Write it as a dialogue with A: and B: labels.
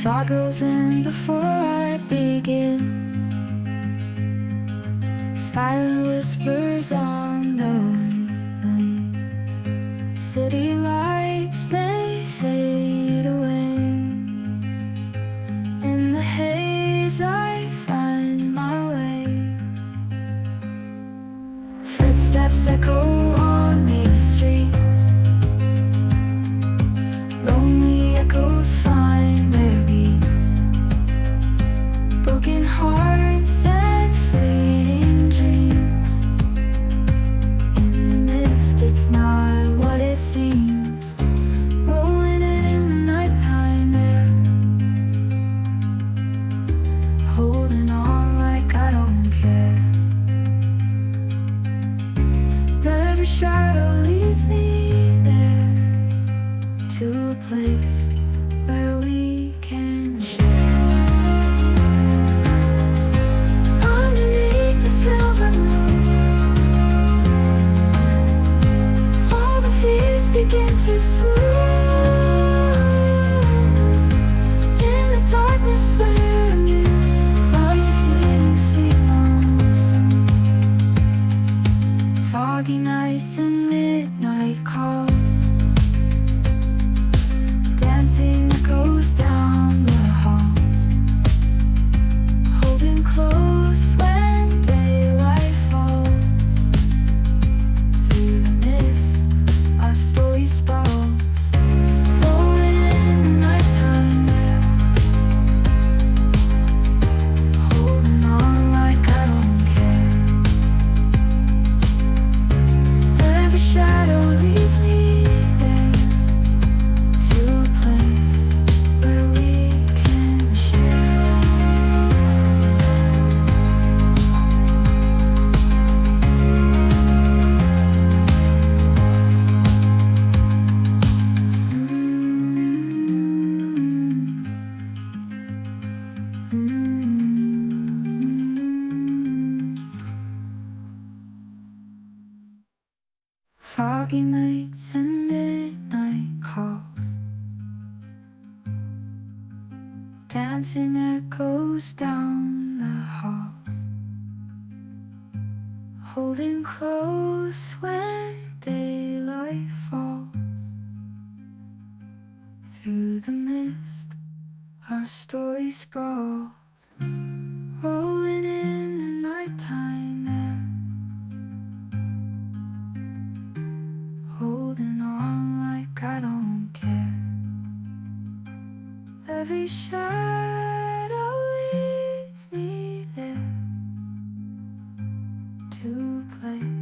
A: Fog rolls in before I begin. Silent whispers on the wind. City lights, they fade away. In the haze I find my way. Footsteps echo on these streets. Lonely echoes find their beats. Broken hearts and fleeting dreams. In the mist, it's not what it seems. Rolling in the nighttime air. Holding on like I don't care. Every shadow leads me there, to a place where we can share. Underneath the silver moon, all the fears begin to swoon. In the darkness where anew lies a fleeting sweet monsoon. Foggy nights and midnight calls. Dancing echoes down the halls. Holding close when daylight falls. Through the mist, our story sprawls. Rolling in the nighttime air. Holding on like I don't care. Every shadow leads me there, to a place where we can share. Foggy nights and midnight calls. Dancing echoes down the halls. Holding close when daylight falls. Through the mist, our story sprawls. Rolling in the nighttime air. Holding on like I don't care. Every shadow leads me there, to a place